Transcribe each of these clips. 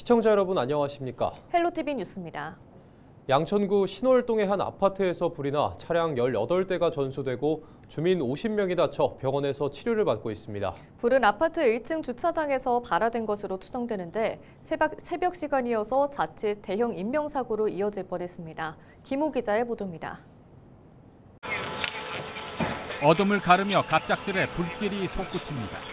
시청자 여러분 안녕하십니까? 헬로티비 뉴스입니다. 양천구 신월동의 한 아파트에서 불이 나 차량 18대가 전소되고 주민 50명이 다쳐 병원에서 치료를 받고 있습니다. 불은 아파트 1층 주차장에서 발화된 것으로 추정되는데 새벽 시간이어서 자칫 대형 인명사고로 이어질 뻔했습니다. 김호 기자의 보도입니다. 어둠을 가르며 갑작스레 불길이 솟구칩니다.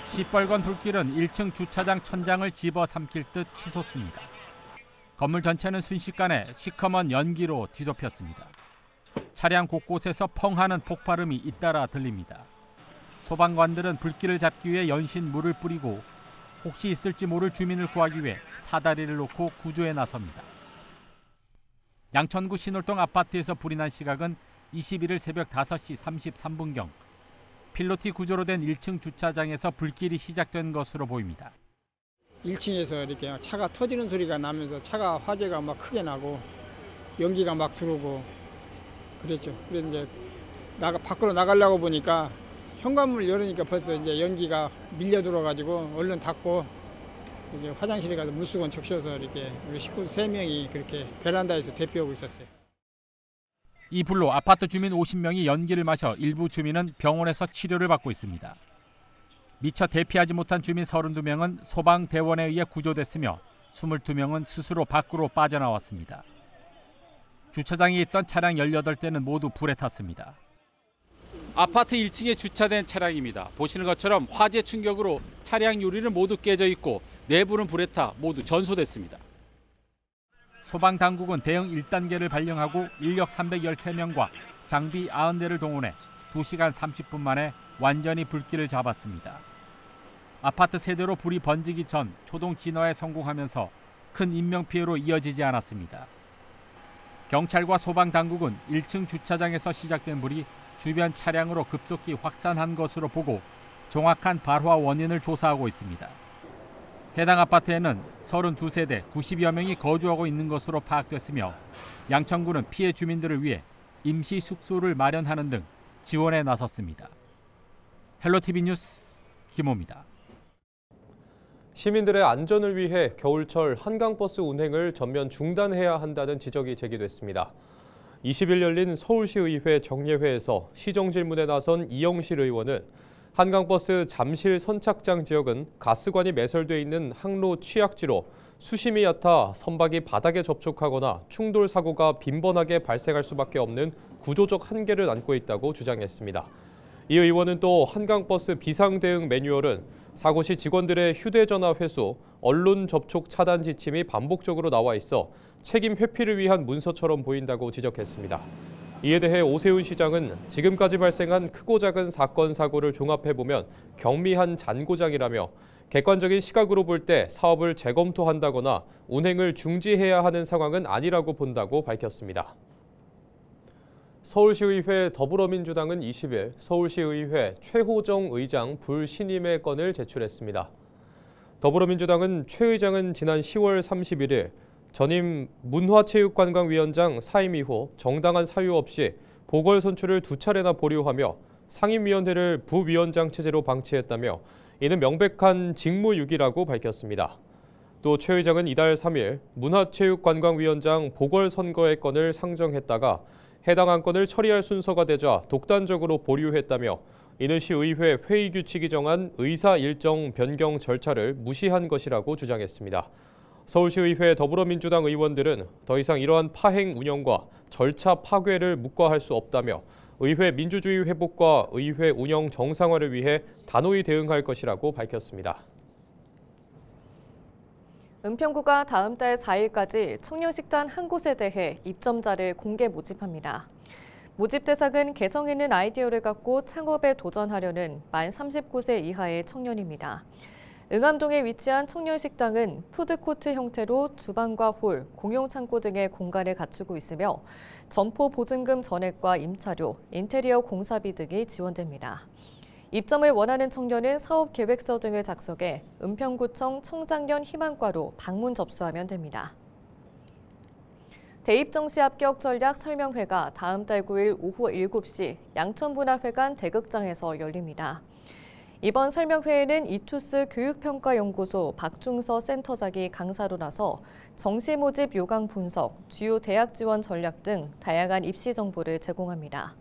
시뻘건 불길은 1층 주차장 천장을 집어삼킬 듯 치솟습니다. 건물 전체는 순식간에 시커먼 연기로 뒤덮였습니다. 차량 곳곳에서 펑 하는 폭발음이 잇따라 들립니다. 소방관들은 불길을 잡기 위해 연신 물을 뿌리고 혹시 있을지 모를 주민을 구하기 위해 사다리를 놓고 구조에 나섭니다. 양천구 신월동 아파트에서 불이 난 시각은 21일 새벽 5시 33분경. 필로티 구조로 된 1층 주차장에서 불길이 시작된 것으로 보입니다. 1층에서 이렇게 차가 터지는 소리가 나면서 차가 화재가 막 크게 나고 연기가 막 들어오고 그랬죠. 그래서 이제 밖으로 나가려고 보니까 현관문을 열으니까 벌써 이제 연기가 밀려 들어가지고 얼른 닫고 이제 화장실에 가서 물수건 적셔서 이렇게 우리 식구 3명이 그렇게 베란다에서 대피하고 있었어요. 이 불로 아파트 주민 50명이 연기를 마셔 일부 주민은 병원에서 치료를 받고 있습니다. 미처 대피하지 못한 주민 32명은 소방대원에 의해 구조됐으며 22명은 스스로 밖으로 빠져나왔습니다. 주차장에 있던 차량 18대는 모두 불에 탔습니다. 아파트 1층에 주차된 차량입니다. 보시는 것처럼 화재 충격으로 차량 유리는 모두 깨져 있고 내부는 불에 타 모두 전소됐습니다. 소방당국은 대응 1단계를 발령하고 인력 313명과 장비 90대를 동원해 2시간 30분 만에 완전히 불길을 잡았습니다. 아파트 세대로 불이 번지기 전 초동 진화에 성공하면서 큰 인명피해로 이어지지 않았습니다. 경찰과 소방당국은 1층 주차장에서 시작된 불이 주변 차량으로 급속히 확산한 것으로 보고 정확한 발화 원인을 조사하고 있습니다. 해당 아파트에는 32세대 90여 명이 거주하고 있는 것으로 파악됐으며 양천구는 피해 주민들을 위해 임시 숙소를 마련하는 등 지원에 나섰습니다. 헬로티비 뉴스 김호입니다. 시민들의 안전을 위해 겨울철 한강버스 운행을 전면 중단해야 한다는 지적이 제기됐습니다. 20일 열린 서울시의회 정례회에서 시정 질문에 나선 이영실 의원은 한강버스 잠실 선착장 지역은 가스관이 매설돼 있는 항로 취약지로 수심이 얕아 선박이 바닥에 접촉하거나 충돌 사고가 빈번하게 발생할 수밖에 없는 구조적 한계를 안고 있다고 주장했습니다. 이 의원은 또 한강버스 비상대응 매뉴얼은 사고 시 직원들의 휴대전화 회수, 언론 접촉 차단 지침이 반복적으로 나와 있어 책임 회피를 위한 문서처럼 보인다고 지적했습니다. 이에 대해 오세훈 시장은 지금까지 발생한 크고 작은 사건 사고를 종합해보면 경미한 잔고장이라며 객관적인 시각으로 볼 때 사업을 재검토한다거나 운행을 중지해야 하는 상황은 아니라고 본다고 밝혔습니다. 서울시의회 더불어민주당은 20일 서울시의회 최호정 의장 불신임의 건을 제출했습니다. 더불어민주당은 최 의장은 지난 10월 31일 전임 문화체육관광위원장 사임 이후 정당한 사유 없이 보궐선출을 2차례나 보류하며 상임위원회를 부위원장 체제로 방치했다며 이는 명백한 직무유기라고 밝혔습니다. 또 최 의장은 이달 3일 문화체육관광위원장 보궐선거의 건을 상정했다가 해당 안건을 처리할 순서가 되자 독단적으로 보류했다며 이는 시의회 회의 규칙이 정한 의사 일정 변경 절차를 무시한 것이라고 주장했습니다. 서울시의회 더불어민주당 의원들은 더 이상 이러한 파행 운영과 절차 파괴를 묵과할 수 없다며 의회 민주주의 회복과 의회 운영 정상화를 위해 단호히 대응할 것이라고 밝혔습니다. 은평구가 다음 달 4일까지 청년식단 한 곳에 대해 입점자를 공개 모집합니다. 모집 대상은 개성 있는 아이디어를 갖고 창업에 도전하려는 만 39세 이하의 청년입니다. 응암동에 위치한 청년식당은 푸드코트 형태로 주방과 홀, 공용창고 등의 공간을 갖추고 있으며 점포 보증금 전액과 임차료, 인테리어 공사비 등이 지원됩니다. 입점을 원하는 청년은 사업계획서 등을 작성해 은평구청 청장년 희망과로 방문 접수하면 됩니다. 대입 정시 합격 전략 설명회가 다음 달 9일 오후 7시 양천문화회관 대극장에서 열립니다. 이번 설명회에는 이투스 교육평가연구소 박중서 센터장이 강사로 나서 정시 모집 요강 분석, 주요 대학 지원 전략 등 다양한 입시 정보를 제공합니다.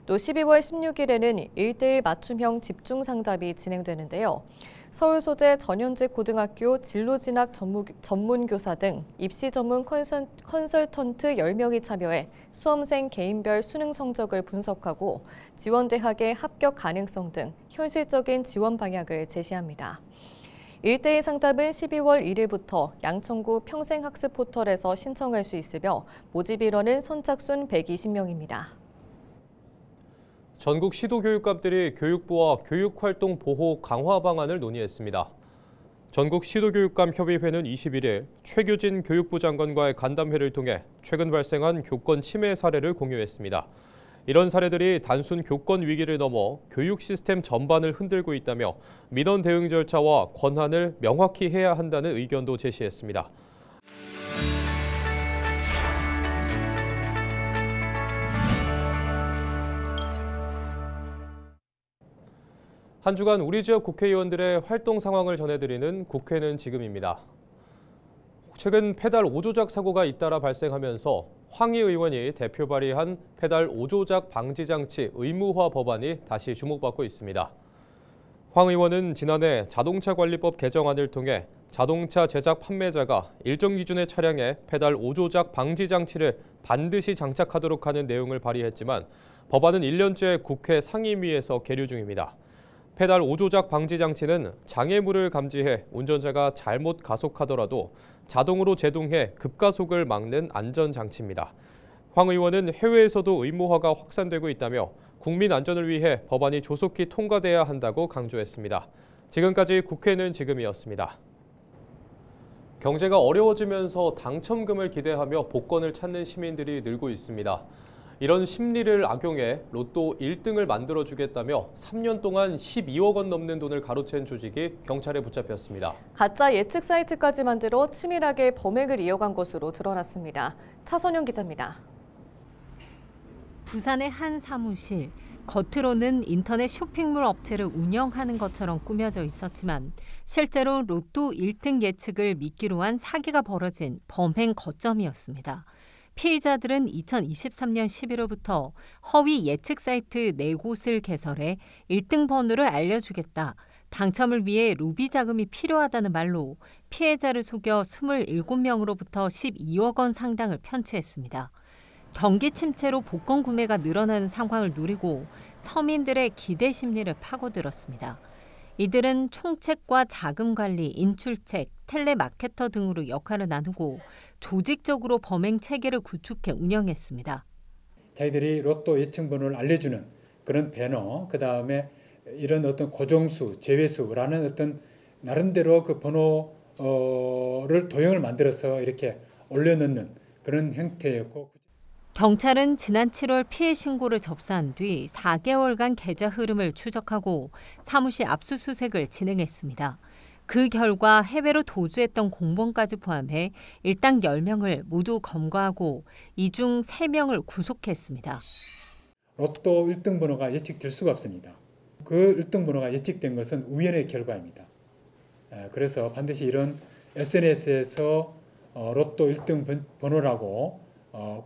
또 12월 16일에는 1:1 맞춤형 집중 상담이 진행되는데요. 서울 소재 전현직 고등학교 진로진학 전문교사 등 입시 전문 컨설턴트 10명이 참여해 수험생 개인별 수능 성적을 분석하고 지원 대학의 합격 가능성 등 현실적인 지원 방향을 제시합니다. 1:1 상담은 12월 1일부터 양천구 평생학습 포털에서 신청할 수 있으며 모집 인원은 선착순 120명입니다. 전국 시도교육감들이 교육부와 교육활동 보호 강화 방안을 논의했습니다. 전국 시도교육감 협의회는 21일 최규진 교육부 장관과의 간담회를 통해 최근 발생한 교권 침해 사례를 공유했습니다. 이런 사례들이 단순 교권 위기를 넘어 교육 시스템 전반을 흔들고 있다며 민원 대응 절차와 권한을 명확히 해야 한다는 의견도 제시했습니다. 한 주간 우리 지역 국회의원들의 활동 상황을 전해드리는 국회는 지금입니다. 최근 페달 오조작 사고가 잇따라 발생하면서 황희 의원이 대표 발의한 페달 오조작 방지 장치 의무화 법안이 다시 주목받고 있습니다. 황 의원은 지난해 자동차 관리법 개정안을 통해 자동차 제작 판매자가 일정 기준의 차량에 페달 오조작 방지 장치를 반드시 장착하도록 하는 내용을 발의했지만 법안은 1년째 국회 상임위에서 계류 중입니다. 페달 오조작 방지 장치는 장애물을 감지해 운전자가 잘못 가속하더라도 자동으로 제동해 급가속을 막는 안전장치입니다. 황 의원은 해외에서도 의무화가 확산되고 있다며 국민 안전을 위해 법안이 조속히 통과돼야 한다고 강조했습니다. 지금까지 국회는 지금이었습니다. 경제가 어려워지면서 당첨금을 기대하며 복권을 찾는 시민들이 늘고 있습니다. 이런 심리를 악용해 로또 1등을 만들어주겠다며 3년 동안 12억 원 넘는 돈을 가로챈 조직이 경찰에 붙잡혔습니다. 가짜 예측 사이트까지 만들어 치밀하게 범행을 이어간 것으로 드러났습니다. 차선영 기자입니다. 부산의 한 사무실. 겉으로는 인터넷 쇼핑몰 업체를 운영하는 것처럼 꾸며져 있었지만 실제로 로또 1등 예측을 미끼로 한 사기가 벌어진 범행 거점이었습니다. 피의자들은 2023년 11월부터 허위 예측 사이트 4곳을 개설해 1등 번호를 알려주겠다. 당첨을 위해 로비 자금이 필요하다는 말로 피해자를 속여 27명으로부터 12억 원 상당을 편취했습니다. 경기 침체로 복권 구매가 늘어나는 상황을 노리고 서민들의 기대 심리를 파고들었습니다. 이들은 총책과 자금 관리, 인출책, 텔레마케터 등으로 역할을 나누고 조직적으로 범행 체계를 구축해 운영했습니다. 자기들이 로또 예측 번호를 알려주는 그런 배너, 그다음에 이런 어떤 고정수, 제외수라는 어떤 나름대로 그 번호를 도형을 만들어서 이렇게 올려놓는 그런 형태였고. 경찰은 지난 7월 피해 신고를 접수한 뒤 4개월간 계좌 흐름을 추적하고 사무실 압수수색을 진행했습니다. 그 결과 해외로 도주했던 공무원까지 포함해 일당 10명을 모두 검거하고 이 중 3명을 구속했습니다. 로또 1등 번호가 예측될 수가 없습니다. 그 1등 번호가 예측된 것은 우연의 결과입니다. 그래서 반드시 이런 SNS에서 로또 1등 번호라고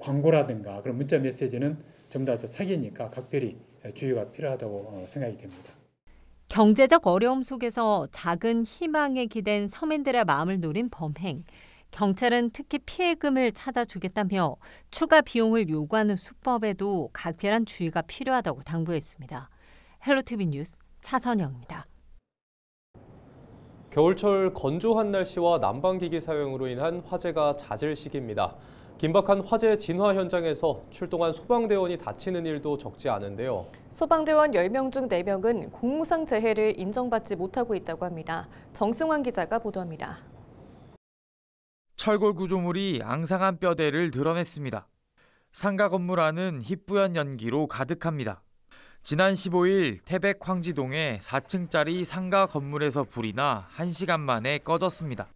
광고라든가 그런 문자 메시지는 전부 다 사기니까 각별히 주의가 필요하다고 생각이 됩니다. 경제적 어려움 속에서 작은 희망에 기댄 서민들의 마음을 노린 범행. 경찰은 특히 피해금을 찾아주겠다며 추가 비용을 요구하는 수법에도 각별한 주의가 필요하다고 당부했습니다. 헬로티비 뉴스 차선영입니다. 겨울철 건조한 날씨와 난방기기 사용으로 인한 화재가 잦을 시기입니다. 긴박한 화재 진화 현장에서 출동한 소방대원이 다치는 일도 적지 않은데요. 소방대원 10명 중 4명은 공무상 재해를 인정받지 못하고 있다고 합니다. 정승환 기자가 보도합니다. 철골 구조물이 앙상한 뼈대를 드러냈습니다. 상가 건물 안은 희뿌연 연기로 가득합니다. 지난 15일 태백 황지동의 4층짜리 상가 건물에서 불이 나 1시간 만에 꺼졌습니다.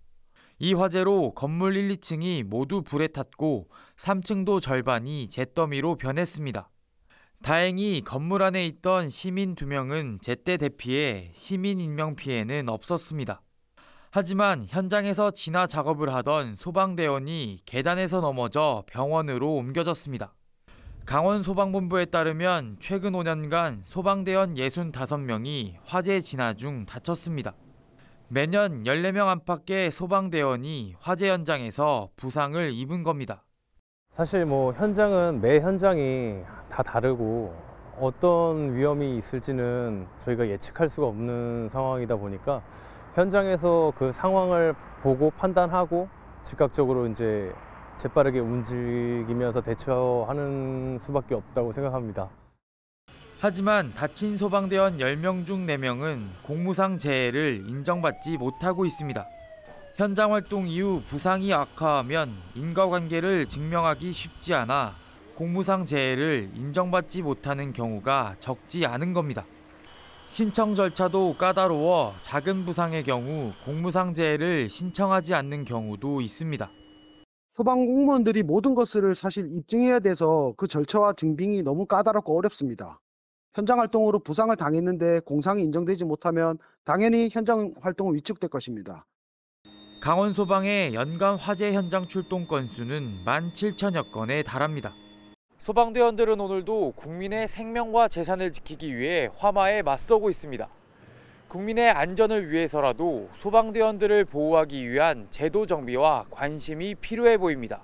이 화재로 건물 1, 2층이 모두 불에 탔고 3층도 절반이 잿더미로 변했습니다. 다행히 건물 안에 있던 시민 2명은 제때 대피해 시민 인명 피해는 없었습니다. 하지만 현장에서 진화 작업을 하던 소방대원이 계단에서 넘어져 병원으로 옮겨졌습니다. 강원소방본부에 따르면 최근 5년간 소방대원 65명이 화재 진화 중 다쳤습니다. 매년 14명 안팎의 소방대원이 화재 현장에서 부상을 입은 겁니다. 사실 현장은 매 현장이 다 다르고 어떤 위험이 있을지는 저희가 예측할 수가 없는 상황이다 보니까 현장에서 그 상황을 보고 판단하고 즉각적으로 이제 재빠르게 움직이면서 대처하는 수밖에 없다고 생각합니다. 하지만 다친 소방대원 10명 중 4명은 공무상 재해를 인정받지 못하고 있습니다. 현장 활동 이후 부상이 악화하면 인과관계를 증명하기 쉽지 않아 공무상 재해를 인정받지 못하는 경우가 적지 않은 겁니다. 신청 절차도 까다로워 작은 부상의 경우 공무상 재해를 신청하지 않는 경우도 있습니다. 소방 공무원들이 모든 것을 사실 입증해야 돼서 그 절차와 증빙이 너무 까다롭고 어렵습니다. 현장 활동으로 부상을 당했는데 공상이 인정되지 못하면 당연히 현장 활동은 위축될 것입니다. 강원소방의 연간 화재 현장 출동 건수는 17,000여 건에 달합니다. 소방대원들은 오늘도 국민의 생명과 재산을 지키기 위해 화마에 맞서고 있습니다. 국민의 안전을 위해서라도 소방대원들을 보호하기 위한 제도 정비와 관심이 필요해 보입니다.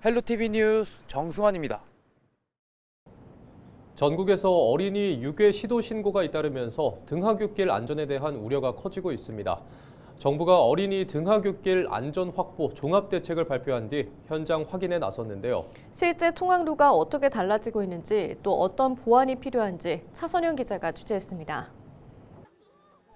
헬로티비 뉴스 정승환입니다. 전국에서 어린이 유괴 시도 신고가 잇따르면서 등하굣길 안전에 대한 우려가 커지고 있습니다. 정부가 어린이 등하굣길 안전 확보 종합 대책을 발표한 뒤 현장 확인에 나섰는데요. 실제 통학로가 어떻게 달라지고 있는지 또 어떤 보완이 필요한지 차선영 기자가 취재했습니다.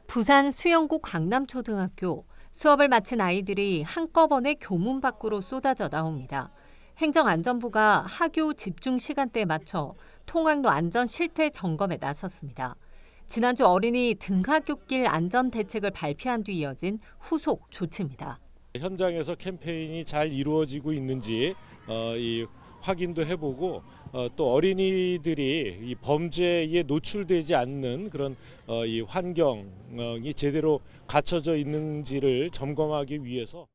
부산 수영구 광남초등학교 수업을 마친 아이들이 한꺼번에 교문 밖으로 쏟아져 나옵니다. 행정안전부가 학교 집중 시간대에 맞춰 통학로 안전 실태 점검에 나섰습니다. 지난주 어린이 등하굣길 안전 대책을 발표한 뒤 이어진 후속 조치입니다. 현장에서 캠페인이 잘 이루어지고 있는지 확인도 해보고 또 어린이들이 이 범죄에 노출되지 않는 그런 이 환경이 제대로 갖춰져 있는지를 점검하기 위해서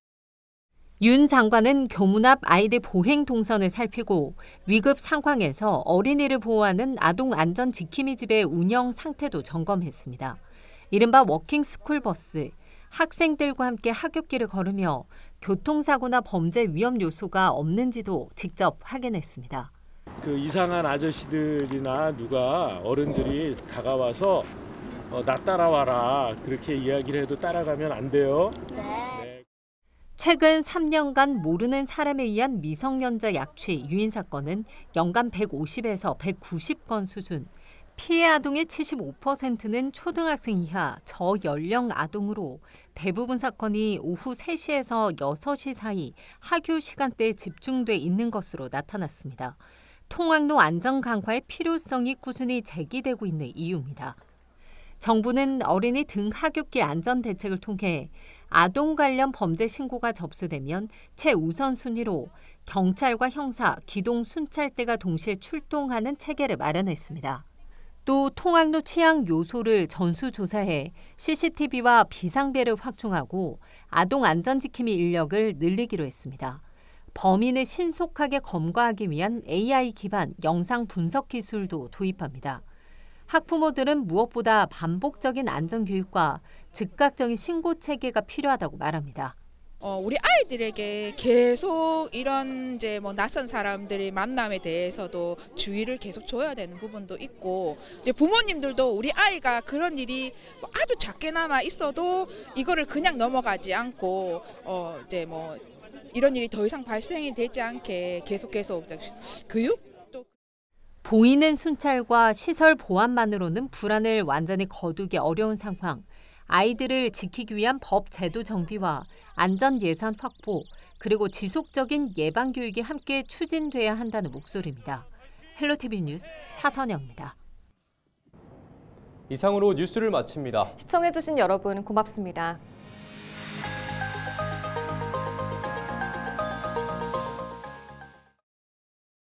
윤 장관은 교문 앞 아이들 보행 동선을 살피고 위급 상황에서 어린이를 보호하는 아동 안전 지킴이 집의 운영 상태도 점검했습니다. 이른바 워킹 스쿨버스, 학생들과 함께 하굣길을 걸으며 교통사고나 범죄 위험 요소가 없는지도 직접 확인했습니다. 그 이상한 아저씨들이나 누가 어른들이 다가와서 나 따라와라 그렇게 이야기를 해도 따라가면 안 돼요. 네. 최근 3년간 모르는 사람에 의한 미성년자 약취, 유인 사건은 연간 150에서 190건 수준. 피해 아동의 75%는 초등학생 이하 저연령 아동으로 대부분 사건이 오후 3시에서 6시 사이 학교 시간대에 집중돼 있는 것으로 나타났습니다. 통학로 안전 강화의 필요성이 꾸준히 제기되고 있는 이유입니다. 정부는 어린이 등하굣길 안전 대책을 통해 아동 관련 범죄 신고가 접수되면 최우선 순위로 경찰과 형사, 기동 순찰대가 동시에 출동하는 체계를 마련했습니다. 또 통학로 취약 요소를 전수조사해 CCTV와 비상벨을 확충하고 아동 안전지킴이 인력을 늘리기로 했습니다. 범인을 신속하게 검거하기 위한 AI 기반 영상 분석 기술도 도입합니다. 학부모들은 무엇보다 반복적인 안전교육과 즉각적인 신고 체계가 필요하다고 말합니다. 우리 아이들에게 계속 이런 이제 낯선 사람들의 만남에 대해서도 주의를 계속 줘야 되는 부분도 있고, 이제 부모님들도 우리 아이가 그런 일이 아주 작게나마 있어도 이거를 그냥 넘어가지 않고 이제 이런 일이 더 이상 발생이 되지 않게 계속 교육. 보이는 순찰과 시설 보안만으로는 불안을 완전히 거두기 어려운 상황. 아이들을 지키기 위한 법 제도 정비와 안전 예산 확보, 그리고 지속적인 예방 교육이 함께 추진돼야 한다는 목소리입니다. 헬로티비 뉴스 차선영입니다. 이상으로 뉴스를 마칩니다. 시청해주신 여러분 고맙습니다.